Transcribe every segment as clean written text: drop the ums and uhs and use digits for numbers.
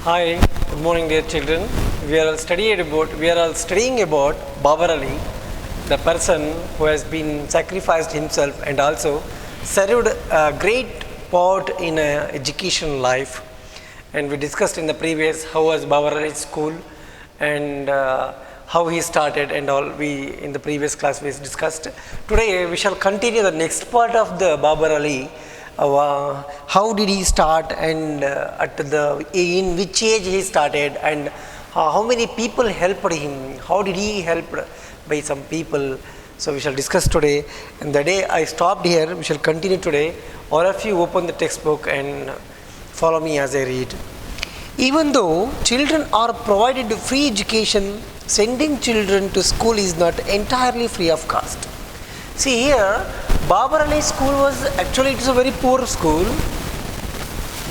Hi, good morning, dear children. We are all studying about Babar Ali, the person who has been sacrificed himself and also served a great part in education life. And we discussed in the previous how was Babar Ali's school and how he started and all. We in the previous class we discussed. Today we shall continue the next part of the Babar Ali. How did he start and in which age he started and how many people helped him, how did he helped by some people. So we shall discuss today, and the day I stopped here we shall continue today. All of you open the textbook and follow me as I read. Even though children are provided free education, sending children to school is not entirely free of cost. See here, Babar Ali school was actually, it is a very poor school.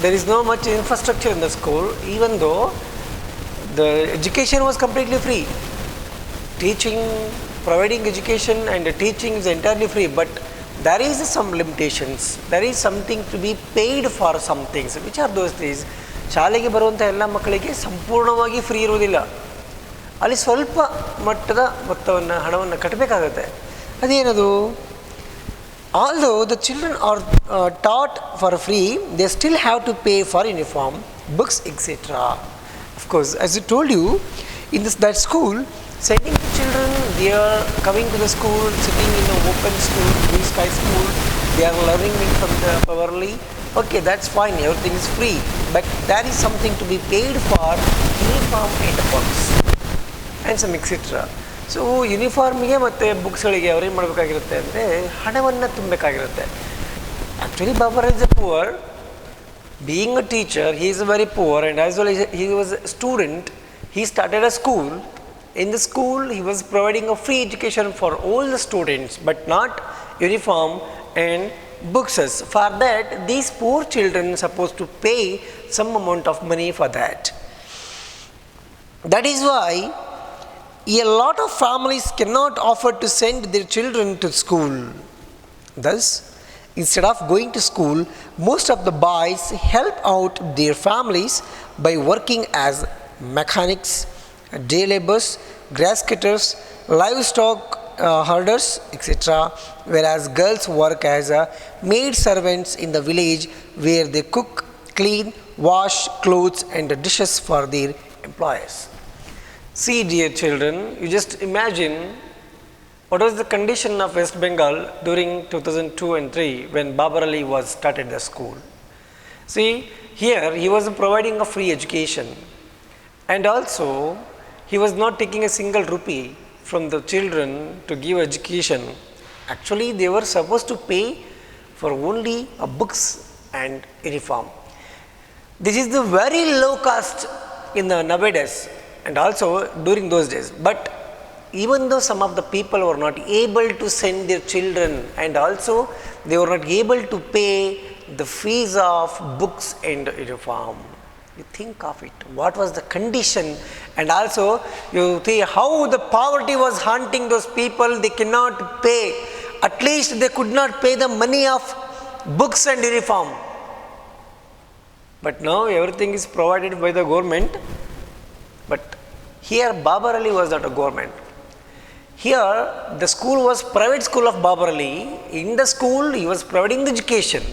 There is no much infrastructure in the school, even though the education was completely free. Teaching, providing education and teaching is entirely free, but there is some limitations. There is something to be paid for some things. Which are those things? ಶಾಲೆಗೆ ಬರುವಂಥ ಎಲ್ಲ ಮಕ್ಕಳಿಗೆ ಸಂಪೂರ್ಣವಾಗಿ free ಇರುವುದಿಲ್ಲ. ಅಲ್ಲಿ ಸ್ವಲ್ಪ ಮಟ್ಟದ ಮೊತ್ತವನ್ನು ಹಣವನ್ನು ಕಟ್ಟಬೇಕಾಗುತ್ತೆ. ಅದೇನದು? Although the children are taught for free, they still have to pay for uniform, books, etc. Of course, as I told you, in that school, sending the children, they are coming to the school, sitting in the open school, blue sky school, they are learning from the powerly. Okay, that's fine, everything is free, but there is something to be paid for uniform and books and some etc. So ಯೂನಿಫಾರ್ಮಿಗೆ ಮತ್ತು ಬುಕ್ಸ್ಗಳಿಗೆ ಅವ್ರೇನು ಮಾಡಬೇಕಾಗಿರುತ್ತೆ ಅಂದರೆ ಹಣವನ್ನು ತುಂಬಬೇಕಾಗಿರುತ್ತೆ. Actually Babar is a poor, being a teacher he is very poor and as well he was a student. He started a school. In the school he was providing a free education for all the students but not uniform and books. For that, these poor children are supposed to pay some amount of money for that. That is why a lot of families cannot afford to send their children to school. Thus, instead of going to school, most of the boys help out their families by working as mechanics, day laborers, grass cutters, livestock herders, etc., whereas girls work as maid servants in the village where they cook, clean, wash clothes and dishes for their employers. See, dear children, you just imagine what was the condition of West Bengal during 2002 and 3 when Babar Ali was started the school. See, here he was providing a free education and also he was not taking a single rupee from the children to give education. Actually, they were supposed to pay for only books and uniform. This is the very low cost in the nowadays and also during those days. But even though some of the people were not able to send their children and also they were not able to pay the fees of books and uniform. You think of it, what was the condition, and also you see how the poverty was haunting those people. They cannot pay, at least they could not pay the money of books and uniform. But now everything is provided by the government. But here Babar Ali was not a government. Here the school was private school of Babar Ali. In the school he was providing the education.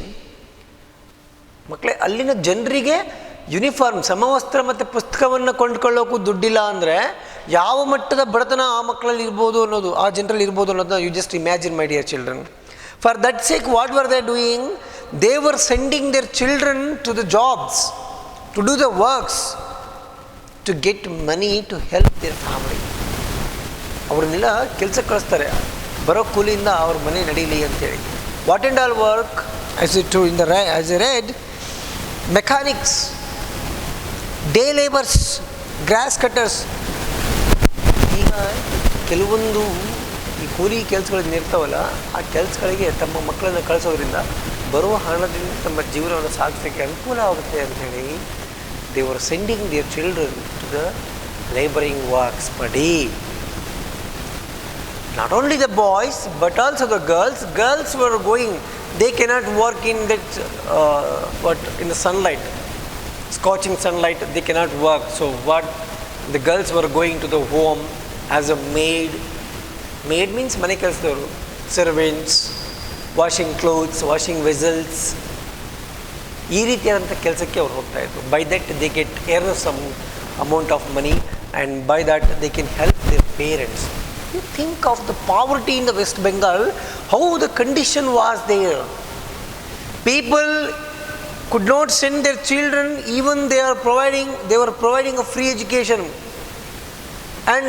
ಮಕ್ಕಳೇ, ಅಲ್ಲಿನ ಜನರಿಗೆ uniform, ಸಮವಸ್ತ್ರ ಮತ್ತು ಪುಸ್ತಕವನ್ನು ಕೊಂಡ್ಕೊಳ್ಳೋಕ್ಕೂ ದುಡ್ಡಿಲ್ಲ ಅಂದರೆ ಯಾವ ಮಟ್ಟದ ಬಡತನ ಆ ಮಕ್ಕಳಲ್ಲಿ ಇರ್ಬೋದು ಅನ್ನೋದು, ಆ ಜನರಲ್ಲಿ ಇರ್ಬೋದು ಅನ್ನೋದನ್ನ you just imagine my dear children. For that sake what were they doing? They were sending their children to the jobs, to do the works, to get money to help their family. ಅವ್ರನ್ನೆಲ್ಲ ಕೆಲಸಕ್ಕೆ ಕಳಿಸ್ತಾರೆ, ಬರೋ ಕೂಲಿಯಿಂದ ಅವ್ರ ಮನೆ ನಡೀಲಿ ಅಂತೇಳಿ. What and all work? As I read, mechanics, day labours, grass cutters. ಈಗ ಕೆಲವೊಂದು ಈ ಕೂಲಿ ಕೆಲಸಗಳನ್ನ ಇರ್ತಾವಲ್ಲ, ಆ ಕೆಲಸಗಳಿಗೆ ತಮ್ಮ ಮಕ್ಕಳನ್ನು ಕಳಿಸೋದ್ರಿಂದ ಬರುವ ಹಣದಿಂದ ತಮ್ಮ ಜೀವನವನ್ನು ಸಾಗಿಸೋಕ್ಕೆ ಅನುಕೂಲ ಆಗುತ್ತೆ ಅಂಥೇಳಿ they were sending their children to the laboring works per day. Not only the boys but also the girls. Girls were going, they cannot work in that in the sunlight. scorching sunlight, they cannot work. So what, the girls were going to the home as a maid. Maid means mane kelasadavu, servants, washing clothes, washing vessels. ಈ ರೀತಿಯಾದಂಥ ಕೆಲಸಕ್ಕೆ ಅವ್ರು ಹೋಗ್ತಾ ಇದ್ರು. By that they get earn some amount of money, and by that they can help their parents. You think of the poverty in the West Bengal, how the condition was there. People could not send their children, even they were providing a free education, and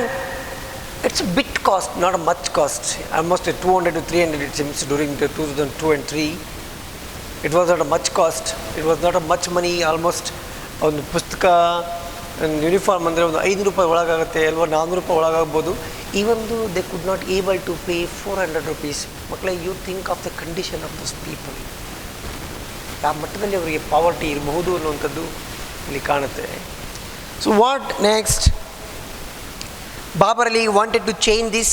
it's a bit cost, not a much cost, almost 200 to 300 it seems during the 2002 and 3. It was not a much cost, it was not a much money, almost ಒಂದು ಪುಸ್ತಕ uniform ಅಂದರೆ ಒಂದು 500 ರೂಪಾಯಿ ಒಳಗಾಗುತ್ತೆ ಅಲ್ವಾ, 400 ರೂಪಾಯಿ ಒಳಗಾಗ್ಬೋದು. Even though they could not able to pay 400 rupees. ಮಕ್ಕಳೇ, you think of the condition of those people. ಆ ಮಟ್ಟದಲ್ಲಿ ಅವರಿಗೆ ಪಾವರ್ಟಿ ಇರಬಹುದು ಅನ್ನುವಂಥದ್ದು ಇಲ್ಲಿ ಕಾಣುತ್ತೆ. So what next? Babar Ali wanted to change this.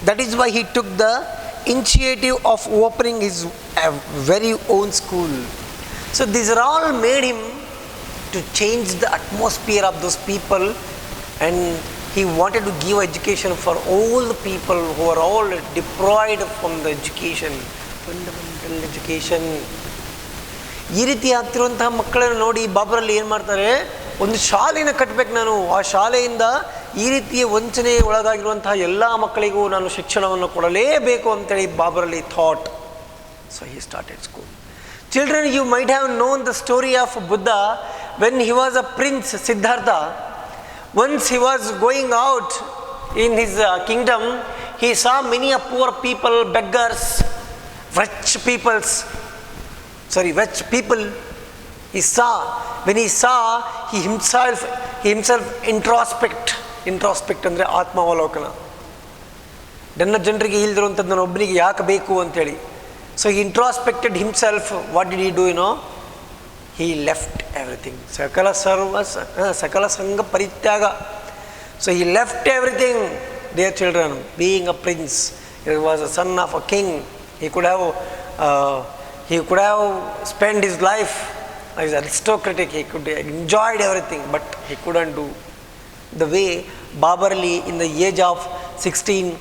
That is why he took the initiative of opening his very own school. So these are all made him to change the atmosphere of those people, and he wanted to give education for all the people who are all deprived from the education, fundamental education. ಈ ರೀತಿ ಆಗ್ತಿರುವಂತಹ ಮಕ್ಕಳನ್ನು ನೋಡಿ ಬಾಬರಲ್ಲಿ ಏನು ಮಾಡ್ತಾರೆ, ಒಂದು ಶಾಲೆಯನ್ನು ಕಟ್ಟಬೇಕು ನಾನು, ಆ ಶಾಲೆಯಿಂದ ಈ ರೀತಿಯ ವಂಚನೆ ಒಳಗಾಗಿರುವಂತಹ ಎಲ್ಲ ಮಕ್ಕಳಿಗೂ ನಾನು ಶಿಕ್ಷಣವನ್ನು ಕೊಡಲೇಬೇಕು ಅಂತೇಳಿ ಬಾಬರಲ್ಲಿ thought. So he started school. Children, you might have known the story of Buddha when he was a prince, Siddhartha. Once he was going out in his kingdom, he saw many poor people, beggars, rich people. He saw, when he saw, he himself introspect ಅಂದರೆ ಆತ್ಮಾವಲೋಕನ. ನನ್ನ ಜನರಿಗೆ ಇಲ್ದಿರುವಂಥದ್ದು ನಾನು ಒಬ್ಬನಿಗೆ ಯಾಕೆ ಬೇಕು ಅಂತೇಳಿ. So he introspected himself. What did he do? He left everything. Sakala sanga parityaga. So he left everything. Dear children, being a prince, he was a son of a king. He could have spent his life as aristocratic. He could have enjoyed everything, but he couldn't do. The way Babar Ali, in the age of 16,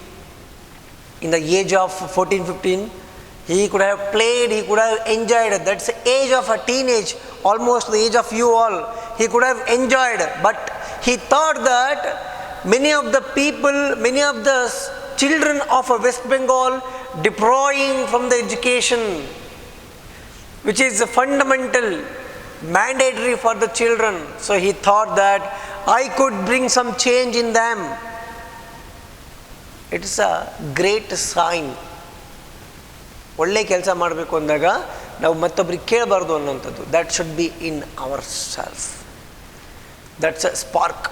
in the age of 14, 15, he could have played, he could have enjoyed. That's the age of a teenage, almost the age of you all. He could have enjoyed, but he thought that many of the people, many of the children of West Bengal depriving from the education, which is fundamental, mandatory for the children. So he thought that I could bring some change in them. It is a great sign. ಒಳ್ಳೆ ಕೆಲಸ ಮಾಡಬೇಕು ಅಂದಾಗ ನಾವು ಮತ್ತೊಬ್ಬರಿಗೆ ಕೇಳಬಾರ್ದು ಅನ್ನೋಂಥದ್ದು. That should be in our self. That's a spark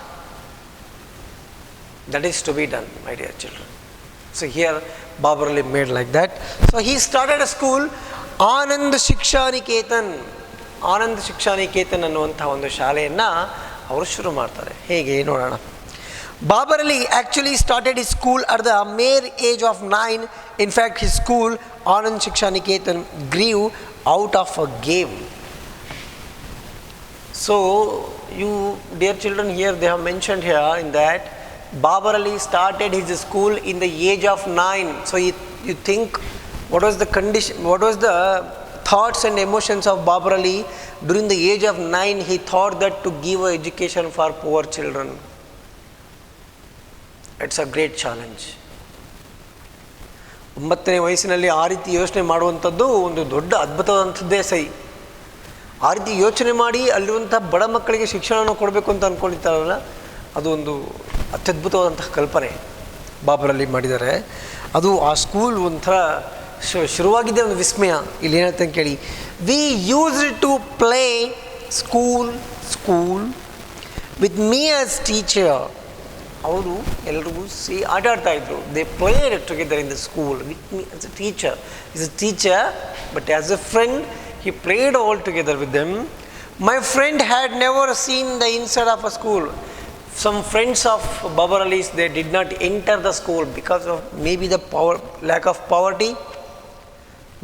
that is to be done, my dear children. So here Babar Ali made like that. So he started a school, Anand Shiksha Niketan. Anand Shiksha Niketan ಅನ್ನುವಂಥ ಒಂದು ಶಾಲೆಯನ್ನು ಅವರು ಶುರು ಮಾಡ್ತಾರೆ. ಹೇಗೆ ನೋಡೋಣ. Babar Ali actually started his school at the mere age of 9. In fact, his school, Anand Shiksha Niketan, grew out of a game. So, you dear children, here they have mentioned here in that Babar Ali started his school in the age of 9. So, you think what was the condition, what was the thoughts and emotions of Babar Ali during the age of 9? He thought that to give education for poor children. It's a great challenge. 9ನೇ ವಯಸ್ಸಿನಲ್ಲಿ ಆ ರೀತಿ ಯೋಚನೆ ಮಾಡುವಂಥದ್ದು ಒಂದು ದೊಡ್ಡ ಅದ್ಭುತವಾದಂಥದ್ದೇ ಸೈ. ಆ ರೀತಿ ಯೋಚನೆ ಮಾಡಿ ಅಲ್ಲಿರುವಂಥ ಬಡ ಮಕ್ಕಳಿಗೆ ಶಿಕ್ಷಣವನ್ನು ಕೊಡಬೇಕು ಅಂತ ಅಂದ್ಕೊಂಡಿರ್ತಾರಲ್ಲ, ಅದು ಒಂದು ಅತ್ಯದ್ಭುತವಾದಂತಹ ಕಲ್ಪನೆ ಬಾಬರಲ್ಲಿ ಮಾಡಿದ್ದಾರೆ. ಅದು ಆ ಸ್ಕೂಲ್ ಒಂಥರ ಶುರುವಾಗಿದ್ದೇ ಒಂದು ವಿಸ್ಮಯ. ಇಲ್ಲಿ ಏನಂತ ಕೇಳಿ, we used to play school with me as teacher. ಅವರು ಎಲ್ಲರಿಗೂ ಆಟ ಆಡ್ತಾ ಇದ್ರು. They played together in the school with me as a teacher. Is a teacher but as a friend he played all together with them. My friend had never seen the inside of a school. Some friends of Babar Ali's, they did not enter the school because of maybe the lack of poverty.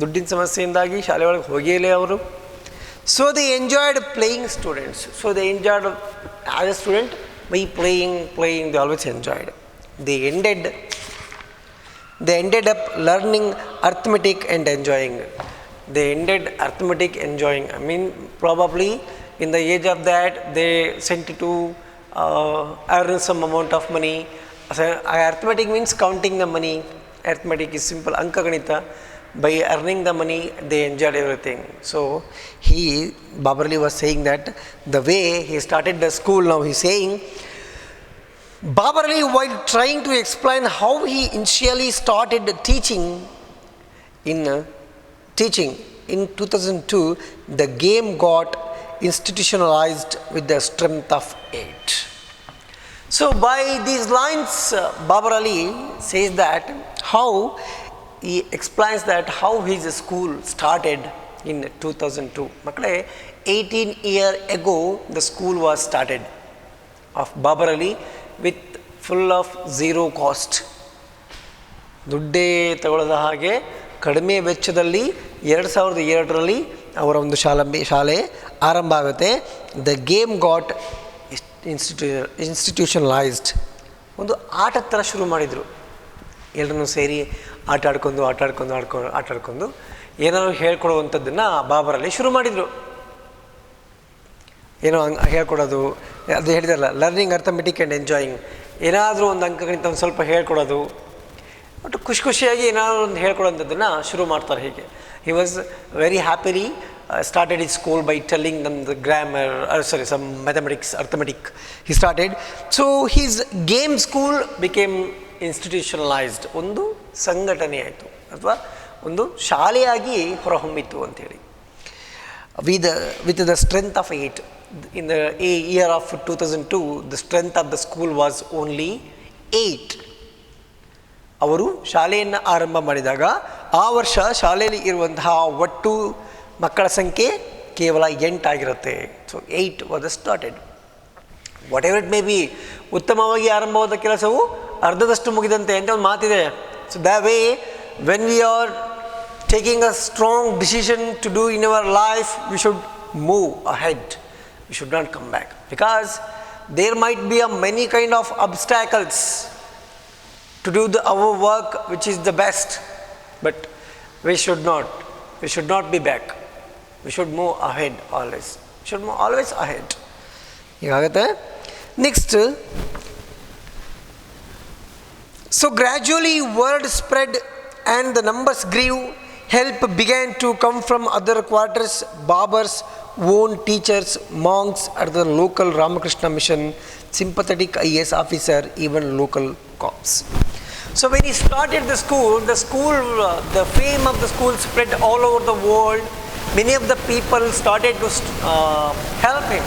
ದುಡ್ಡಿನ ಸಮಸ್ಯೆಯಿಂದಾಗಿ ಶಾಲೆ ಒಳಗೆ ಹೋಗಿಯೇ ಅವರು. So they enjoyed playing students. So they enjoyed as a student by playing, they always enjoyed. They ended up learning arithmetic and enjoying. They ended arithmetic enjoying. I mean, probably in the age of that, they sent to earn some amount of money. So, arithmetic means counting the money. Arithmetic is simple, Anka Ganita. By earning the money, they enjoyed everything. So, Babar Ali was saying that the way he started the school, now he's saying, Babar Ali, while trying to explain how he initially started teaching in 2002, the game got institutionalized with the strength of 8. So by these lines, Babar Ali says that he explains that how his school started in 2002. Makle, 18 years ago, the school was started of Babar Ali with full of zero cost. ದುಡ್ಡೇ ತಗೊಳ್ಳದ ಹಾಗೆ ಕಡಿಮೆ ವೆಚ್ಚದಲ್ಲಿ 2002ರಲ್ಲಿ ಅವರ ಒಂದು ಶಾಲೆ ಆರಂಭ ಆಗುತ್ತೆ. The game got institutionalized. ಒಂದು ಆಟದ ಥರ ಶುರು ಮಾಡಿದರು. ಎಲ್ಲರೂ ಸೇರಿ ಆಟ ಆಡ್ಕೊಂಡು ಏನಾದ್ರು ಹೇಳ್ಕೊಡುವಂಥದ್ದನ್ನು ಬಾಬರ್ ಅಲಿ ಶುರು ಮಾಡಿದರು. ಏನೋ ಹೇಳ್ಕೊಡೋದು, ಅದು ಹೇಳಿದಾರಲ್ಲ, ಲರ್ನಿಂಗ್ ಅರ್ಥಮೆಟಿಕ್ ಆ್ಯಂಡ್ ಎಂಜಾಯಿಂಗ್. ಏನಾದರೂ ಒಂದು ಅಂಕಗಣಿತ ಒಂದು ಸ್ವಲ್ಪ ಹೇಳ್ಕೊಡೋದು, ಬಟ್ ಖುಷಿಯಾಗಿ ಏನಾದರೂ ಒಂದು ಹೇಳ್ಕೊಡೋಂಥದ್ದನ್ನು ಶುರು ಮಾಡ್ತಾರೆ. ಹೀಗೆ he was very happily started his school by telling them the grammar, some mathematics, arithmetic he started. So his game school became institutionalized. ಒಂದು ಸಂಘಟನೆ ಆಯಿತು ಅಥವಾ ಒಂದು ಶಾಲೆಯಾಗಿ ಹೊರಹೊಮ್ಮಿತು ಅಂಥೇಳಿ. With the strength of 8. In the year of 2002, the strength of the school was only 8. ಅವರು ಶಾಲೆಯನ್ನು ಆರಂಭ ಮಾಡಿದಾಗ ಆ ವರ್ಷ ಶಾಲೆಯಲ್ಲಿ ಇರುವಂತಹ ಒಟ್ಟು ಮಕ್ಕಳ ಸಂಖ್ಯೆ ಕೇವಲ 8 ಆಗಿರುತ್ತೆ. So 8 was started. Whatever it may be, ಉತ್ತಮವಾಗಿ ಆರಂಭವಾದ ಕೆಲಸವು ಅರ್ಧದಷ್ಟು ಮುಗಿದಂತೆ ಅಂತ ಒಂದು ಮಾತಿದೆ. So the way when we are taking a strong decision to do in our life, we should move ahead, we should not come back, because there might be a many kind of obstacles to do our work which is the best, but we should not be back. We should move ahead always. We should move always ahead. higagate. Next, so gradually word spread and the numbers grew. Help began to come from other quarters. Babar's own teachers, monks at the local Ramakrishna mission, sympathetic IAS officer, even local cops. So when he started the school, the fame of the school spread all over the world. Many of the people started to help him.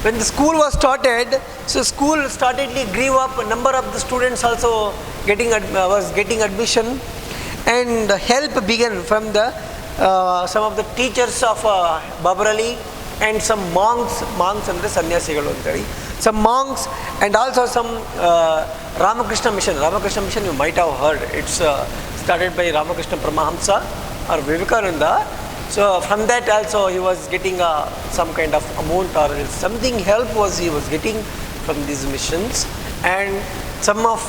When the school was started, so school startedly grew up. A number of the students also was getting admission, and help began from the some of the teachers of Babar Ali and some monks and the sannyasigalu antari. Some monks and also some Ramakrishna mission. Ramakrishna mission you might have heard. It's started by Ramakrishna Paramahamsa or Vivekananda. So from that also he was getting some kind of amount or something help he was getting from these missions. And some of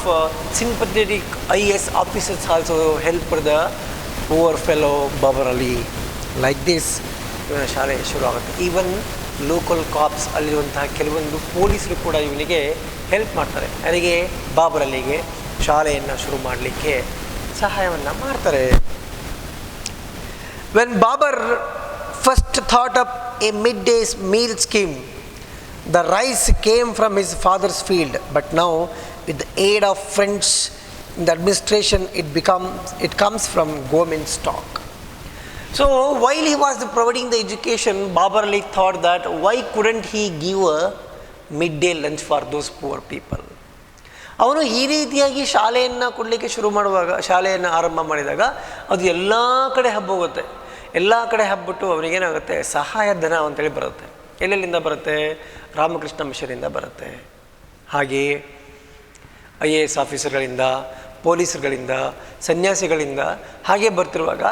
sympathetic IAS officers also helped the poor fellow Babar Ali. Like this, ಶಾಲೆ ಶುರು ಆಗುತ್ತೆ. Even local cops ಅಲ್ಲಿರುವಂತಹ ಕೆಲವೊಂದು ಪೊಲೀಸರು ಕೂಡ ಇವನಿಗೆ help ಮಾಡ್ತಾರೆ. ಅವರಿಗೆ ಬಾಬರ್ ಅಲಿಗೆ ಶಾಲೆಯನ್ನು ಶುರು ಮಾಡಲಿಕ್ಕೆ ಸಹಾಯವನ್ನು ಮಾಡ್ತಾರೆ. When Babar first thought up a mid day's meal scheme, the rice came from his father's field, but now with the aid of friends in the administration it comes from government stock. So while he was providing the education, Babar Ali thought that why couldn't he give a midday lunch for those poor people? ಅವನು ಈ ರೀತಿಯಾಗಿ ಶಾಲೆಯನ್ನು ಕೊಡಲಿಕ್ಕೆ ಶುರು ಮಾಡುವಾಗ, ಶಾಲೆಯನ್ನು ಆರಂಭ ಮಾಡಿದಾಗ ಅದು ಎಲ್ಲ ಕಡೆ ಹಬ್ಬೋಗುತ್ತೆ. ಎಲ್ಲ ಕಡೆ ಹಬ್ಬಿಟ್ಟು ಅವನಿಗೇನಾಗುತ್ತೆ, ಸಹಾಯಧನ ಅಂತೇಳಿ ಬರುತ್ತೆ. ಎಲ್ಲೆಲ್ಲಿಂದ ಬರುತ್ತೆ? ರಾಮಕೃಷ್ಣ ಮಿಷನಿಂದ ಬರುತ್ತೆ. ಹಾಗೆಯೇ IAS ಆಫೀಸರ್ಗಳಿಂದ, ಪೊಲೀಸರುಗಳಿಂದ, ಸನ್ಯಾಸಿಗಳಿಂದ ಹಾಗೆ ಬರ್ತಿರುವಾಗ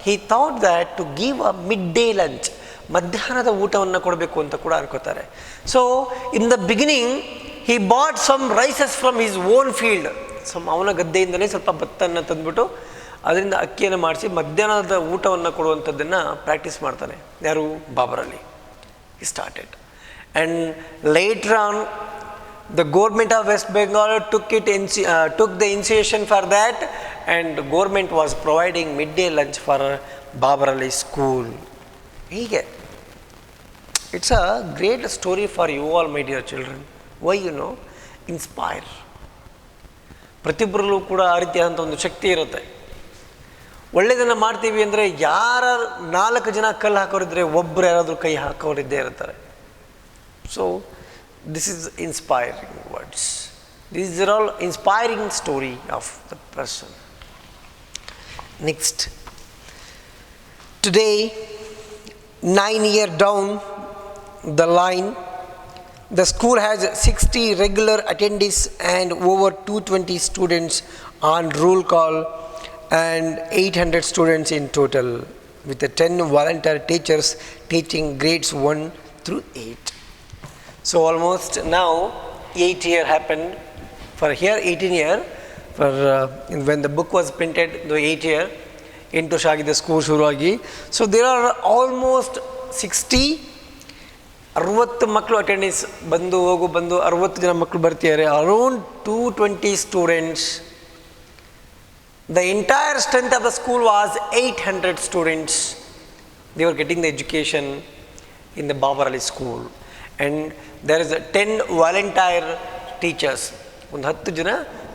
he thought that to give a midday lunch, ಮಧ್ಯಾಹ್ನದ ಊಟವನ್ನು ಕೊಡಬೇಕು ಅಂತ ಕೂಡ ಅನ್ಕೋತಾರೆ. So in the beginning he bought some rices from his own field. ಅವನ ಗದ್ದೆಯಿಂದಲೇ ಸ್ವಲ್ಪ ಭತ್ತವನ್ನು ತಂದುಬಿಟ್ಟು ಅದರಿಂದ ಅಕ್ಕಿಯನ್ನು ಮಾಡಿಸಿ ಮಧ್ಯಾಹ್ನದ ಊಟವನ್ನು ಕೊಡುವಂಥದ್ದನ್ನು ಪ್ರಾಕ್ಟೀಸ್ ಮಾಡ್ತಾನೆ. ಯಾರು? Babur Ali. He started. And later on, the government of West Bengal took the initiation for that, and the government was providing midday lunch for Babar Ali school. ಹೀಗೆ it's a great story for you all, my dear children. Why? Inspire. ಪ್ರತಿಯೊಬ್ಬರಲ್ಲೂ ಕೂಡ ಆ ರೀತಿಯಾದಂಥ ಒಂದು ಶಕ್ತಿ ಇರುತ್ತೆ. ಒಳ್ಳೆಯದನ್ನು ಮಾಡ್ತೀವಿ ಅಂದರೆ ಯಾರ 4 ಜನ ಕಲ್ಲು ಹಾಕೋರಿದ್ರೆ ಒಬ್ಬರು ಯಾರಾದರೂ ಕೈ ಹಾಕೋರಿದ್ದೇ ಇರ್ತಾರೆ. So this is inspiring words. These are all inspiring story of the person. Next, today 9 years down the line, the school has 60 regular attendees and over 220 students on roll call and 800 students in total, with the 10 volunteer teachers teaching grades 1 through 8. So almost now 8 years happened. For here 18 years, for when the book was printed, the 8 years into Shagi the school ಶುರುವಾಗಿ. So there are almost 60 ಮಕ್ಕಳು attendance ಬಂದು 60 ಜನ ಮಕ್ಕಳು ಬರ್ತಿದ್ದಾರೆ. Around 220 students. The entire strength of the school was 800 students. They were getting the education in the Babar Ali school. And there is 10 volunteer teachers. ಒಂದು 10 ಜನ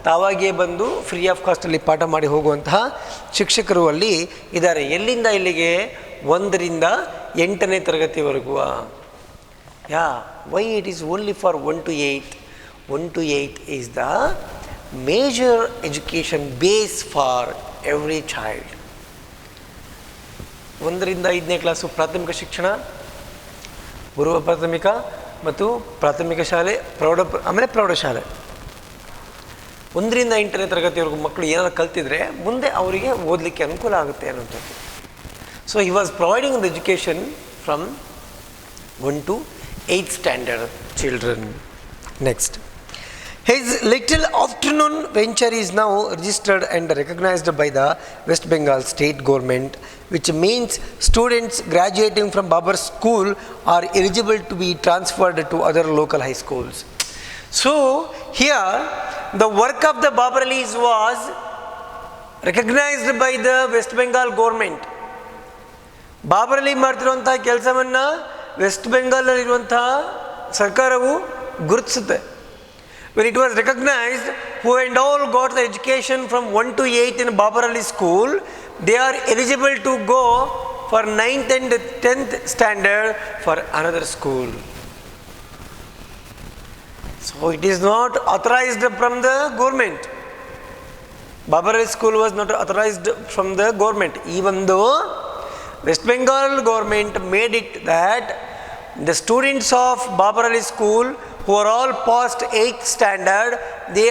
ತಾವಾಗಿಯೇ ಬಂದು ಫ್ರೀ ಆಫ್ ಕಾಸ್ಟಲ್ಲಿ ಪಾಠ ಮಾಡಿ ಹೋಗುವಂತಹ ಶಿಕ್ಷಕರು ಅಲ್ಲಿ ಇದ್ದಾರೆ. ಎಲ್ಲಿಂದ ಇಲ್ಲಿಗೆ? 1 ರಿಂದ 8ನೇ ತರಗತಿವರೆಗೂ. Why it is only for 1 to 8? 1 to 8 is the major education base for every child. 1 ರಿಂದ 5ನೇ ಕ್ಲಾಸು ಪ್ರಾಥಮಿಕ ಶಿಕ್ಷಣ, ಪೂರ್ವ ಪ್ರಾಥಮಿಕ ಮತ್ತು ಪ್ರಾಥಮಿಕ ಶಾಲೆ, ಆಮೇಲೆ ಪ್ರೌಢಶಾಲೆ. 1 ರಿಂದ 8ನೇ ತರಗತಿವರೆಗೂ ಮಕ್ಕಳು ಏನಾದ್ರು ಕಲ್ತಿದ್ರೆ ಮುಂದೆ ಅವರಿಗೆ ಓದಲಿಕ್ಕೆ ಅನುಕೂಲ ಆಗುತ್ತೆ ಅನ್ನೋಂಥದ್ದು. So he was providing the education from 1 to 8th standard children. Next, his little afternoon venture is now registered and recognized by the West Bengal state government, which means students graduating from Babar school are eligible to be transferred to other local high schools. So here the work of the Babar Alis was recognized by the West Bengal government. Babar Ali ಮಾಡ್ತಿರುವಂತಹ ಕೆಲಸವನ್ನು ವೆಸ್ಟ್ ಬೆಂಗಾಲಲ್ಲಿರುವಂತಹ ಸರ್ಕಾರವು ಗುರುತಿಸುತ್ತೆ. When it was recognized, who and all got the education from 1 to 8 in Babar Ali school, they are eligible to go for 9th and 10th standard for another school. So it is not authorized from the government. Babar Ali school was not authorized from the government, even though West Bengal government made it that the students of Babar Ali school who are all past 8th standard, they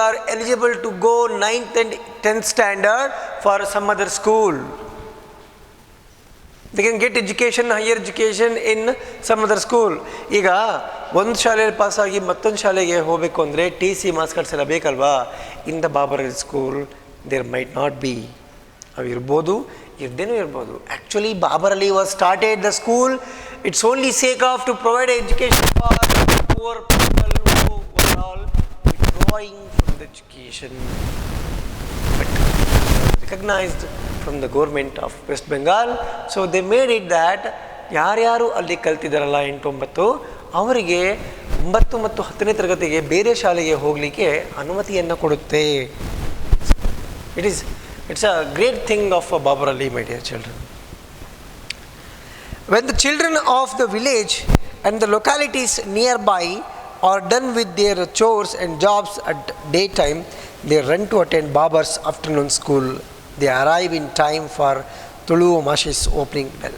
are eligible to go 9th and 10th standard for some other school. They can get education, higher education in some other school. ಈಗ ಒಂದು ಶಾಲೆಯಲ್ಲಿ pass ಆಗಿ ಮತ್ತೊಂದು ಶಾಲೆಗೆ ಹೋಗಬೇಕು ಅಂದರೆ TC marks cards ಎಲ್ಲ ಬೇಕಲ್ವಾ? In the Babar Ali school there might not be. ಅವು ಇರ್ಬೋದು, ಇರ್ದೇನೂ ಇರ್ಬೋದು. Actually Babar Ali was started the school it's only sake of to provide education for poor people who were all withdrawing from the education, but recognized from the government of West Bengal. So they made it that ಯಾರ್ಯಾರು ಅಲ್ಲಿ ಕಲ್ತಿದ್ದಾರಲ್ಲ 8-9 ಅವರಿಗೆ 9 ಮತ್ತು 10ನೇ ತರಗತಿಗೆ ಬೇರೆ ಶಾಲೆಗೆ ಹೋಗಲಿಕ್ಕೆ ಅನುಮತಿಯನ್ನು ಕೊಡುತ್ತೆ. It's a great thing of Babar Ali, my dear children. When the children of the village and the localities nearby are done with their chores and jobs at daytime, they run to attend Babar's afternoon school. They arrive in time for Tulu Mashi's opening bell.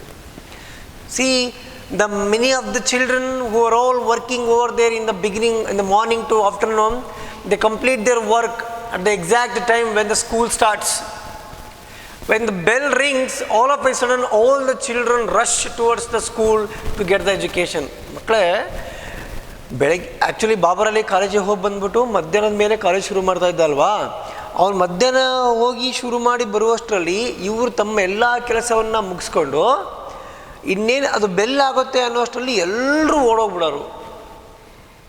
See, the many of the children who are all working over there in the beginning, in the morning to afternoon, they complete their work at the exact time when the school starts. When the bell rings, all of a sudden all the children rush towards the school to get the education. ಮಕ್ಕಳೇ, ಬೆಳಗ್ಗೆ actually ಬಾಬರಲ್ಲಿ ಕಾಲೇಜಿಗೆ ಹೋಗಿ ಬಂದ್ಬಿಟ್ಟು ಮಧ್ಯಾಹ್ನದ ಮೇಲೆ college ಶುರು ಮಾಡ್ತಾ ಇದ್ದ ಅಲ್ವಾ. ಅವ್ನು ಮಧ್ಯಾಹ್ನ ಹೋಗಿ ಶುರು ಮಾಡಿ ಬರುವಷ್ಟರಲ್ಲಿ ಇವರು ತಮ್ಮ ಎಲ್ಲ ಕೆಲಸವನ್ನು ಮುಗಿಸ್ಕೊಂಡು ಇನ್ನೇನು ಅದು ಬೆಲ್ ಆಗುತ್ತೆ ಅನ್ನೋಷ್ಟರಲ್ಲಿ ಎಲ್ಲರೂ ಓಡೋಗ್ಬಿಡೋರು.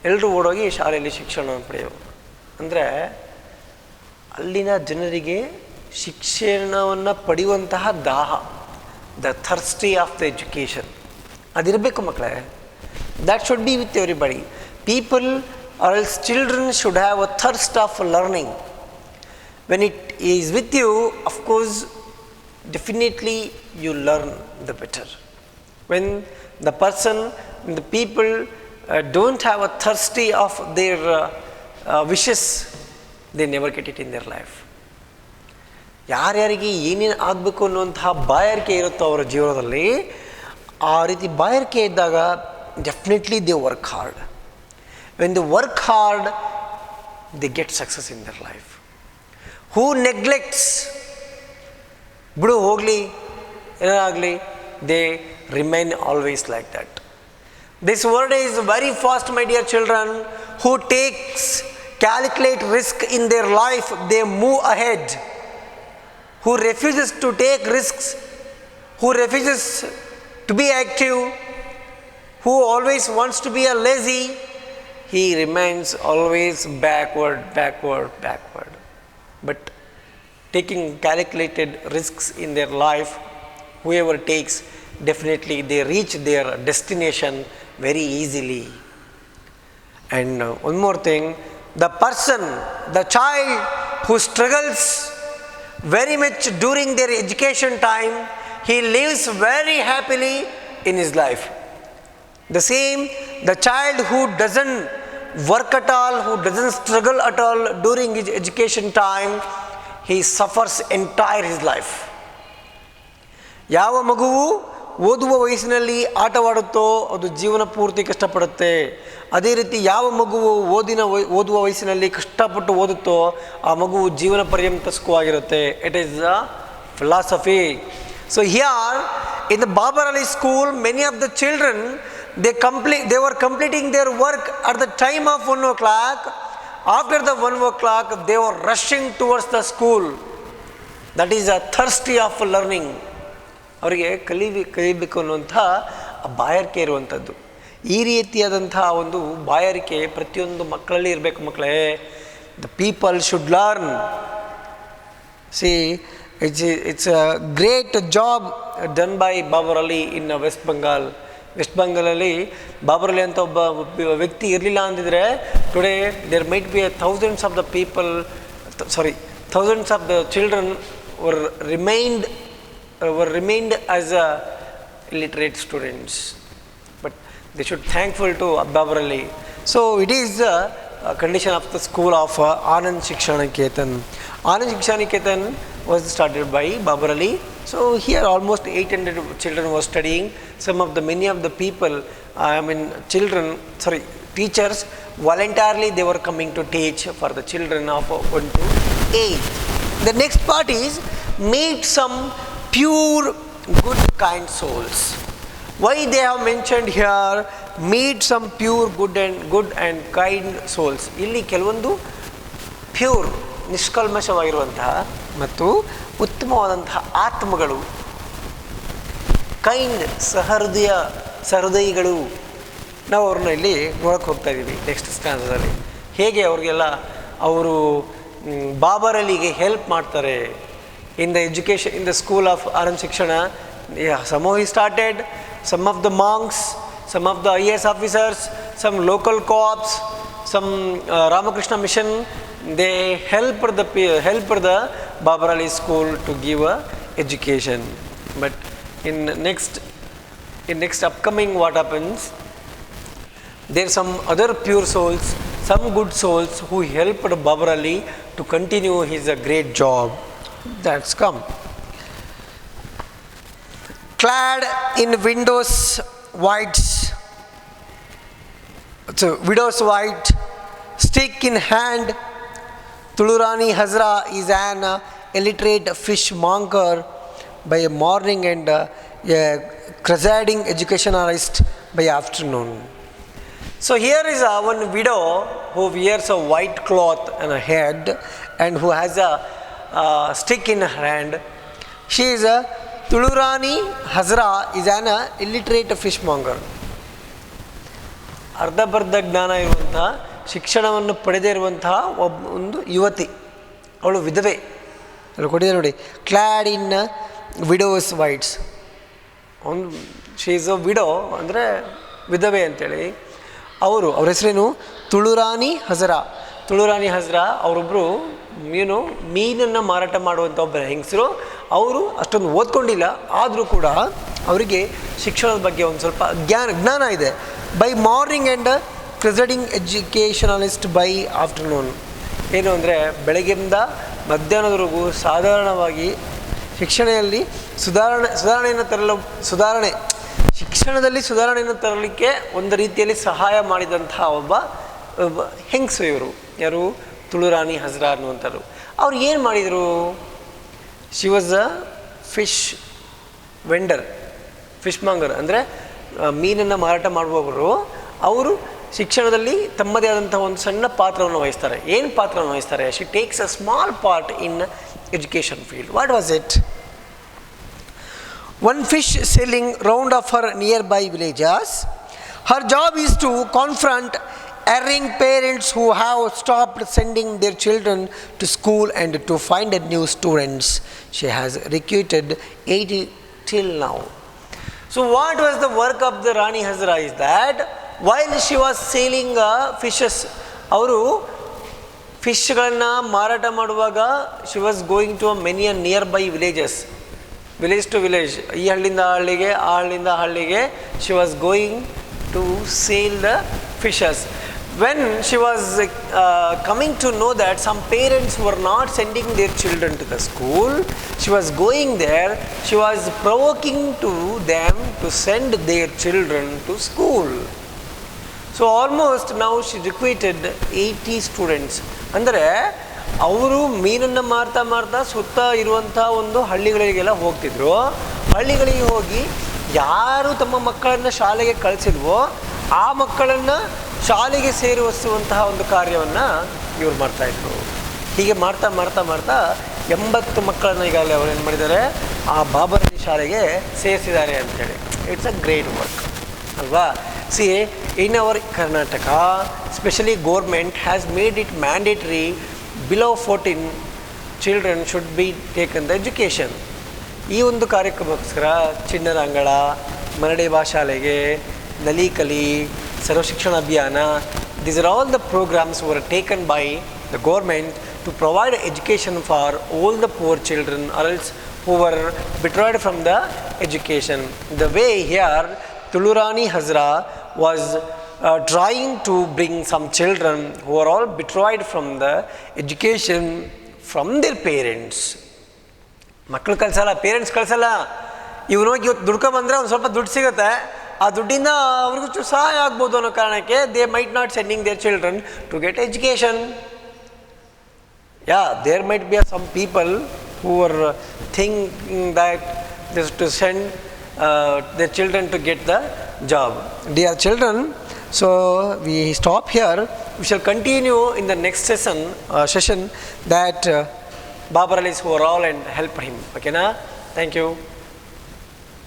ಎಲ್ಲರೂ ಓಡೋಗಿ ಶಾಲೆಯಲ್ಲಿ ಶಿಕ್ಷಣ ಪಡೆಯೋರು. ಅಂದರೆ ಅಲ್ಲಿನ ಜನರಿಗೆ ಶಿಕ್ಷಣವನ್ನು ಪಡೆಯುವಂತಹ ದಾಹ, the thirsty of the education ಅದಿರಬೇಕು ಮಕ್ಕಳೇ. That should be with everybody. People are else children should have a thirst of learning. When it is with you, of course definitely you learn the better. When the person, the people don't have a thirsty of their wishes, they never get it in their life. ಯಾರ್ಯಾರಿಗೆ ಏನೇನು ಆಗಬೇಕು ಅನ್ನುವಂತಹ ಬಾಯಾರಿಕೆ ಇರುತ್ತೋ ಅವರ ಜೀವನದಲ್ಲಿ, ಆ ರೀತಿ ಬಾಯಾರಿಕೆ ಇದ್ದಾಗ definitely they work hard. When they work hard, they get success in their life. Who neglects, ಬಿಡು ಹೋಗಲಿ ಏನಾಗಲಿ, they remain always like that. This word is very fast, my dear children. Who takes, calculate risk in their life, they move ahead. Who refuses to take risks, who refuses to be active, who always wants to be a lazy, he remains always backward. But taking calculated risks in their life, whoever takes, definitely they reach their destination very easily. And one more thing, the person, the child who struggles very much during their education time, he lives very happily in his life. The same, the child who doesn't work at all, who doesn't struggle at all during his education time, he suffers entire his life. ಯಾವ ಮಗುವು ಓದುವ ವಯಸ್ಸಿನಲ್ಲಿ ಆಟವಾಡುತ್ತೋ ಅದು ಜೀವನ ಪೂರ್ತಿ ಕಷ್ಟಪಡುತ್ತೆ. ಅದೇ ರೀತಿ ಯಾವ ಮಗುವು ಓದುವ ವಯಸ್ಸಿನಲ್ಲಿ ಕಷ್ಟಪಟ್ಟು ಓದುತ್ತೋ ಆ ಮಗುವು ಜೀವನ ಪರ್ಯಂತ ಸುಖವಾಗಿರುತ್ತೆ. It is the philosophy. So here in the Babar Ali school, many of the children they were completing their work at the time of 1 o'clock. After the 1 o'clock, they were rushing towards the school. That is a thirsty of learning. ಅವರಿಗೆ ಕಲಿಬೇಕು ಅನ್ನುವಂಥ ಬಾಯಾರಿಕೆ ಇರುವಂಥದ್ದು. ಈ ರೀತಿಯಾದಂಥ ಒಂದು ಬಾಯಾರಿಕೆ ಪ್ರತಿಯೊಂದು ಮಕ್ಕಳಲ್ಲಿ ಇರಬೇಕು ಮಕ್ಕಳೇ. The people should learn. See, it's a great job done by Babar Ali in West Bengal. West ಬೆಂಗಾಲಲ್ಲಿ ಬಾಬರ್ ಅಲಿ ಅಂತ ಒಬ್ಬ ವ್ಯಕ್ತಿ ಇರಲಿಲ್ಲ ಅಂದಿದ್ರೆ today there might be thousands of the people, thousands of the children were remained as illiterate students. But they should thankful to Babar Ali. So it is the condition of the school of Anand Shikshaniketan. Anand Shikshaniketan was started by Babar Ali. So here almost 800 children were studying. Many of the people, teachers voluntarily they were coming to teach for the children of 1 to 8. The next part is meet some pure, good, kind souls. Why they have mentioned here meet some pure, good and kind souls? ಇಲ್ಲಿ ಕೆಲವೊಂದು pure, ನಿಷ್ಕಲ್ಮಶವಾಗಿರುವಂತಹ ಮತ್ತು ಉತ್ತಮವಾದಂತಹ ಆತ್ಮಗಳು, kind, ಸಹೃದಯಿಗಳು, ನಾವು ಅವ್ರನ್ನ ಇಲ್ಲಿ ನೋಡಕ್ಕೆ ಹೋಗ್ತಾ ಇದ್ದೀವಿ ನೆಕ್ಸ್ಟ್ ಸ್ಟ್ಯಾನ್ಸಲ್ಲಿ. ಹೇಗೆ ಅವ್ರಿಗೆಲ್ಲ ಅವರು ಬಾಬರ್ ಅಲಿಗೆ ಹೆಲ್ಪ್ ಮಾಡ್ತಾರೆ. In the education, in the school of Anand Shikshana, somehow he started, some of the monks, some of the IAS officers, some local co-ops, some Ramakrishna mission, they helped the Babar Ali school to give a education. But in next upcoming what happens, there are some other pure souls, some good souls who helped Babar Ali to continue his great job. That's come. Clad in widow's white, stick in hand, Tulurani Hazra is an illiterate fishmonger by morning and a presiding educationalist by afternoon. So here is one widow who wears a white cloth on her head and who has a stick in her hand. She is a Tulurani Hazra is an illiterate fishmonger. ಅರ್ಧಬರ್ಧ ಜ್ಞಾನ ಇರುವಂತಹ ಶಿಕ್ಷಣವನ್ನು ಪಡೆದೇ ಇರುವಂತಹ ಒಂದು ಯುವತಿ, ಅವಳು ವಿಧವೆ. ಅಲ್ಲಿ ಕೊಟ್ಟಿದೆ ನೋಡಿ, ಕ್ಲಾಡ್ ಇನ್ ವಿಡೋಸ್ ವೈಟ್ಸ್. ಒಂದು ಶಿ ಈಸ್ ಅ ವಿಡೋ ಅಂದರೆ ವಿಧವೆ ಅಂತೇಳಿ. ಅವ್ರ ಹೆಸರೇನು? ತುಳುರಾಣಿ ಹಜರಾ. ತುಳುರಾಣಿ ಹಜರಾ ಅವರೊಬ್ಬರು ಮೀನನ್ನು ಮಾರಾಟ ಮಾಡುವಂಥ ಒಬ್ಬರ ಹೆಂಗಸರು. ಅವರು ಅಷ್ಟೊಂದು ಓದ್ಕೊಂಡಿಲ್ಲ, ಆದರೂ ಕೂಡ ಅವರಿಗೆ ಶಿಕ್ಷಣದ ಬಗ್ಗೆ ಒಂದು ಸ್ವಲ್ಪ ಜ್ಞಾನ ಇದೆ. By morning and preceding ಎಜುಕೇಷನಲಿಸ್ಟ್ by afternoon. ಏನು ಅಂದರೆ ಬೆಳಗ್ಗೆಯಿಂದ ಮಧ್ಯಾಹ್ನದವರೆಗೂ ಸಾಧಾರಣವಾಗಿ ಶಿಕ್ಷಣದಲ್ಲಿ ಸುಧಾರಣೆಯನ್ನು ತರಲಿಕ್ಕೆ ಒಂದು ರೀತಿಯಲ್ಲಿ ಸಹಾಯ ಮಾಡಿದಂತಹ ಒಬ್ಬ ಹೆಂಗಸು ಇವರು. ಯಾರು? ತುಳುರಾಣಿ ಹಜರಾ ಅನ್ನುವಂಥವ್ರು. ಅವ್ರು ಏನು ಮಾಡಿದರು? She was a fish vendor, fish ಮಾಂಗರ್ ಅಂದರೆ ಮೀನನ್ನು ಮಾರಾಟ ಮಾಡುವವರು. ಅವರು ಶಿಕ್ಷಣದಲ್ಲಿ ತಮ್ಮದೇ ಆದಂಥ ಒಂದು ಸಣ್ಣ ಪಾತ್ರವನ್ನು ವಹಿಸ್ತಾರೆ. ಏನು ಪಾತ್ರವನ್ನು ವಹಿಸ್ತಾರೆ? She takes a small part in education field. What was it? One fish selling round of her nearby villages. Her job is to confront erring parents who have stopped sending their children to school and to find new students. She has recruited 80 till now. So what was the work of the Rani Hazra is that while she was selling fishes, ಅವರು ಫಿಶ್ಗಳನ್ನು ಮಾರಾಟ ಮಾಡುವಾಗ she was going to many nearby villages. Village to village, ಈ ಹಳ್ಳಿಯಿಂದ ಆ ಹಳ್ಳಿಗೆ, ಆ ಹಳ್ಳಿಯಿಂದ ಆ ಹಳ್ಳಿಗೆ she was going to sale the fishes. When she was coming to know that some parents were not sending their children to the school, she was going there, she was provoking to them to send their children to school. So almost ನಾವು she recruited 80 students. ಅಂದರೆ ಅವರು ಮೀನನ್ನು ಮಾರ್ತಾ ಸುತ್ತ ಇರುವಂಥ ಒಂದು ಹಳ್ಳಿಗಳಿಗೆಲ್ಲ ಹೋಗ್ತಿದ್ರು. ಹಳ್ಳಿಗಳಿಗೆ ಹೋಗಿ ಯಾರು ತಮ್ಮ ಮಕ್ಕಳನ್ನು ಶಾಲೆಗೆ ಕಳಿಸಿಲ್ವೋ ಆ ಮಕ್ಕಳನ್ನು ಶಾಲೆಗೆ ಸೇರಿಸುವಂತಹ ಒಂದು ಕಾರ್ಯವನ್ನು ಇವ್ರು ಮಾಡ್ತಾಯಿದ್ರು. ಹೀಗೆ ಮಾಡ್ತಾ 80 ಮಕ್ಕಳನ್ನು ಈಗಾಗಲೇ ಅವರು ಏನು ಮಾಡಿದ್ದಾರೆ, ಆ ಬಾಬರಲಿ ಶಾಲೆಗೆ ಸೇರಿಸಿದ್ದಾರೆ ಅಂಥೇಳಿ. ಇಟ್ಸ್ ಅ ಗ್ರೇಟ್ ವರ್ಕ್ ಅಲ್ವಾ? C, in our Karnataka specially government has made it mandatory below 14 children should be taken the education. ಈ ಒಂದು ಕಾರ್ಯಕ್ರಮಕ್ಕೋಸ್ಕರ ಚಿಣ್ಣರಂಗಳ, ಮರಡಿ ಭಾಷಾಲೆಗೆ, ನಲಿಕಲಿ, ಸರ್ವಶಿಕ್ಷಣ ಅಭಿಯಾನ, these are all the programs were taken by the government to provide education for all the poor children or else who were deprived from the education. The way here Tulurani Hazra was trying to bring some children who are all deprived from the education from their parents. ಮಕ್ಕಳು ಕಳಿಸಲ್ಲ, parents ಕಳಿಸಲ್ಲ. ಇವ್ರು ಹೋಗಿ ಇವತ್ತು ದುಡ್ಕೊಂಬಂದರೆ ಒಂದು ಸ್ವಲ್ಪ ದುಡ್ಡು ಸಿಗುತ್ತೆ, ಆ ದುಡ್ಡಿಂದ ಅವ್ರಿಗೂ ಸಹಾಯ ಆಗ್ಬೋದು ಅನ್ನೋ ಕಾರಣಕ್ಕೆ they might not sending their children to get education. There might be some people who are thinking that this to send their children to get the job. Dear children, so we stop here. We shall continue in the next session that Babar Ali's overall and help him. Okay na? Thank you.